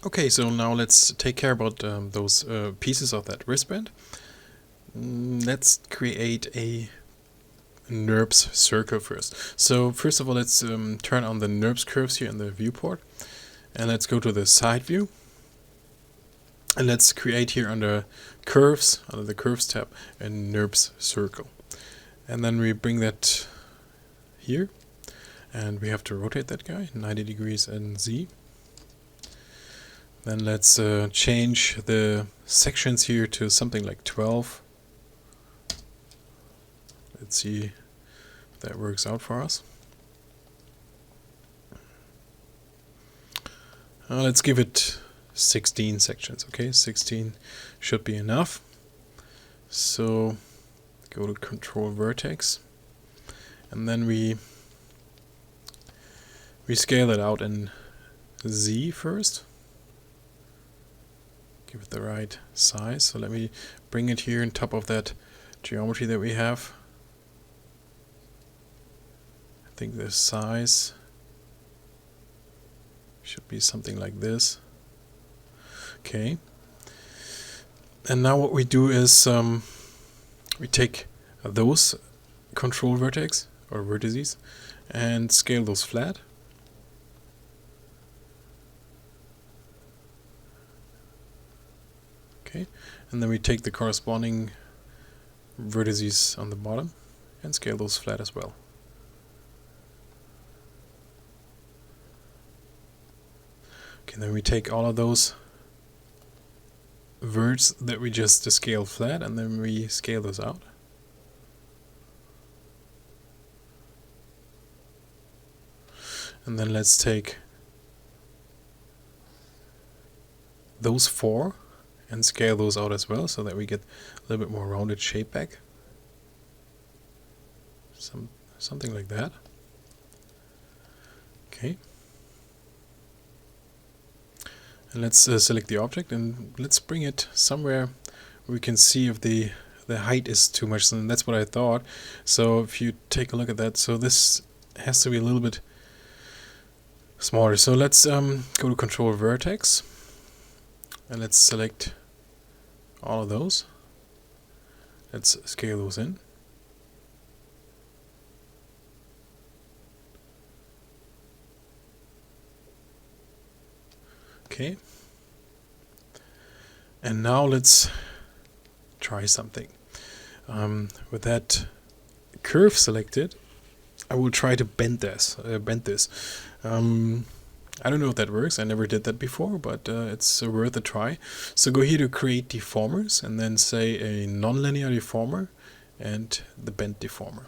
Okay, so now let's take care about those pieces of that wristband. Let's create a nurbs circle first. So first of all, let's turn on the nurbs curves here in the viewport, and let's go to the side view, and let's create here under curves, under the curves tab, a nurbs circle, and then we bring that here, and we have to rotate that guy 90 degrees and Z. Then let's change the sections here to something like 12. Let's see if that works out for us. Let's give it 16 sections. Okay, 16 should be enough. So go to Control Vertex, and then we scale it out in Z first. Give it the right size. So let me bring it here on top of that geometry that we have. I think the size should be something like this. Okay. And now what we do is we take those control vertex or vertices and scale those flat. Okay, and then we take the corresponding vertices on the bottom and scale those flat as well. Okay, then we take all of those verts that we just scaled flat, and then we scale those out. And then let's take those four and scale those out as well, so that we get a little bit more rounded shape back. Something like that. Okay. And let's select the object, and let's bring it somewhere where we can see if the height is too much. And that's what I thought. So if you take a look at that, so this has to be a little bit smaller. So let's go to Control Vertex, and let's select all of those. Let's scale those in. Okay. And now let's try something. With that curve selected, I will try to bend this. I don't know if that works. I never did that before, but it's worth a try. So go here to create deformers, and then say a nonlinear deformer and the bend deformer.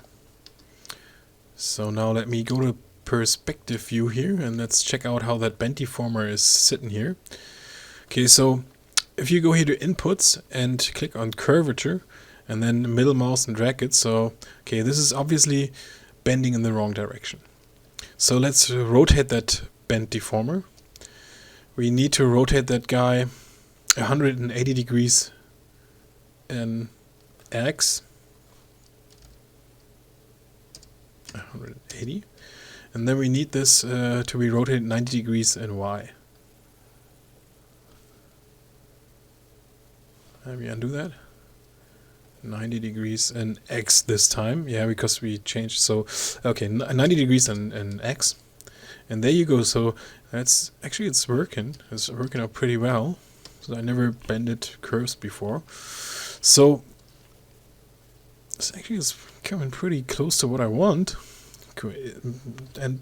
So now let me go to perspective view here, and let's check out how that bend deformer is sitting here. Okay, so if you go here to inputs and click on curvature, and then middle mouse and drag it, so okay, this is obviously bending in the wrong direction. So let's rotate that bend deformer. We need to rotate that guy 180 degrees in X, 180, and then we need this to be rotated 90 degrees in Y. Let me undo that. 90 degrees in X this time, yeah, because we changed. So okay, 90 degrees in X, and there you go. So that's actually it's working out pretty well. So I never bended curves before, so it's actually coming pretty close to what I want, and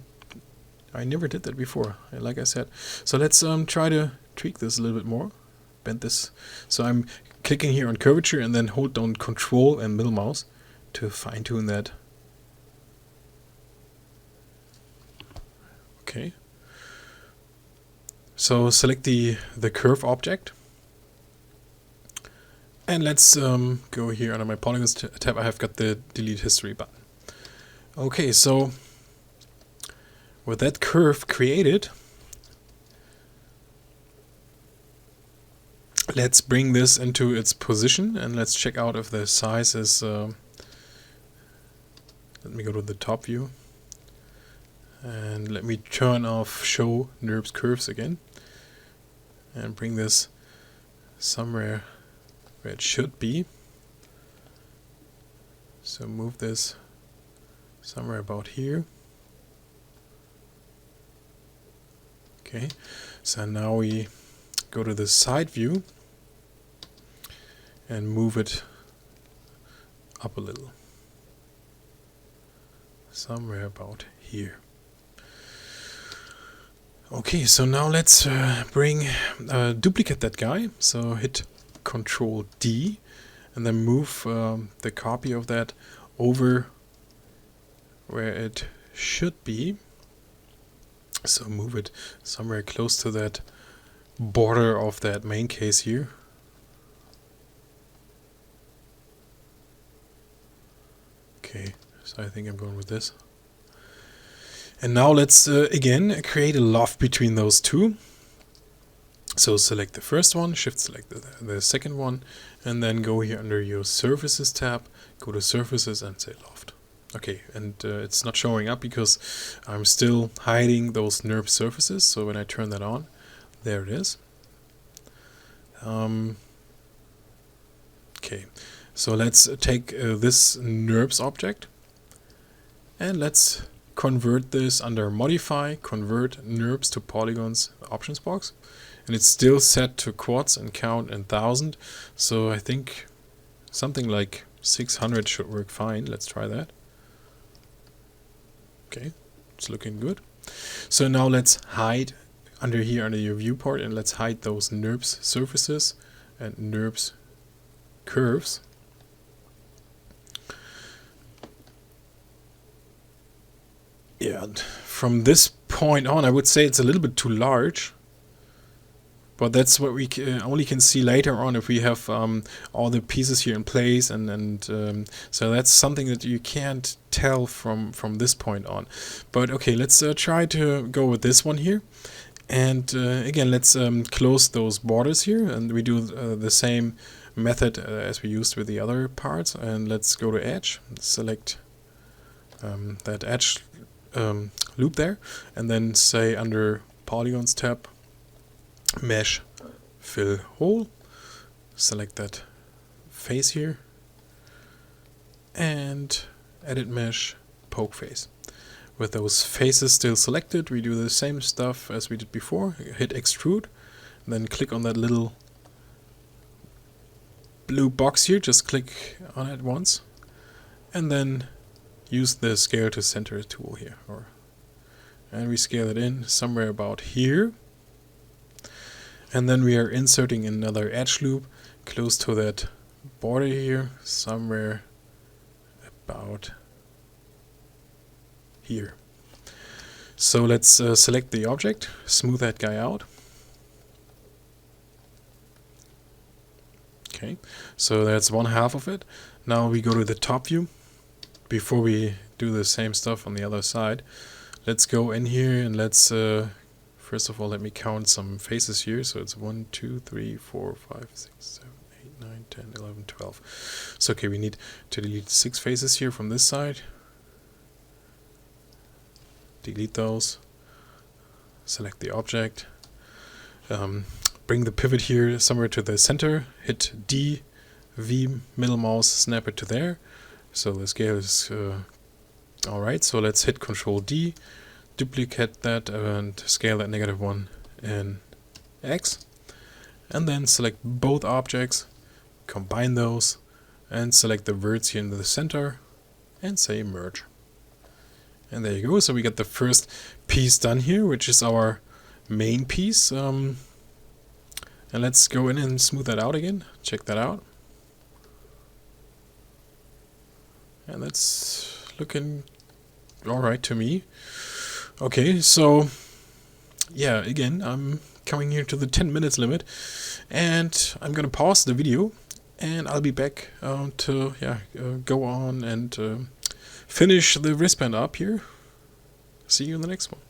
I never did that before, like I said. So let's try to tweak this a little bit more, bend this. So I'm clicking here on curvature and then hold down Control and middle mouse to fine tune that. Okay. So select the curve object, and let's go here under my polygons tab. I have got the delete history button. Okay, so with that curve created, let's bring this into its position, and let's check out if the size is let me go to the top view, and let me turn off show NURBS curves again, and bring this somewhere where it should be. So move this somewhere about here. Okay, so now we go to the side view and move it up a little. Somewhere about here. Okay, so now let's duplicate that guy. So hit Control D and then move the copy of that over where it should be. So move it somewhere close to that border of that main case here. Okay, so I think I'm going with this. And now let's again create a loft between those two. So select the first one, shift select the second one, and then go here under your Surfaces tab, go to Surfaces and say Loft. Okay, and it's not showing up because I'm still hiding those NURB surfaces. So when I turn that on, there it is. Okay, so let's take this NURBS object and let's convert this under Modify, Convert NURBS to Polygons options box. And it's still set to quads and count and 1000. So I think something like 600 should work fine. Let's try that. Okay, it's looking good. So now let's hide under here under your viewport, and let's hide those NURBS surfaces and NURBS curves. Yeah, and from this point on, I would say it's a little bit too large. But that's what we only can see later on if we have all the pieces here in place, and so that's something that you can't tell from this point on. But okay, let's try to go with this one here, and again let's close those borders here, and we do the same method as we used with the other parts. And let's go to Edge, select that edge loop there, and then say under Polygons tab, Mesh Fill Hole, select that face here, and Edit Mesh Poke Face. With those faces still selected, we do the same stuff as we did before. Hit Extrude, and then click on that little blue box here, just click on it once, and then use the Scale to Center tool here, and we scale it in somewhere about here. And then we are inserting another edge loop close to that border here, somewhere about here. So let's select the object, smooth that guy out. Okay, so that's one half of it. Now we go to the top view. Before we do the same stuff on the other side, let's go in here and let's first of all, let me count some faces here. So it's 1, 2, 3, 4, 5, 6, 7, 8, 9, 10, 11, 12. So okay, we need to delete 6 faces here from this side. Delete those. Select the object. Bring the pivot here somewhere to the center. Hit D, V, middle mouse, snap it to there. So the scale is alright. So let's hit Control D. Duplicate that and scale that -1 in X, and then select both objects, combine those, and select the verts here in the center and say merge. And there you go. So we get the first piece done here, which is our main piece. And let's go in and smooth that out again. Check that out. And that's looking alright to me. Okay, so yeah, again, I'm coming here to the 10 minutes limit, and I'm gonna pause the video, and I'll be back to go on and finish the wristband up here. See you in the next one.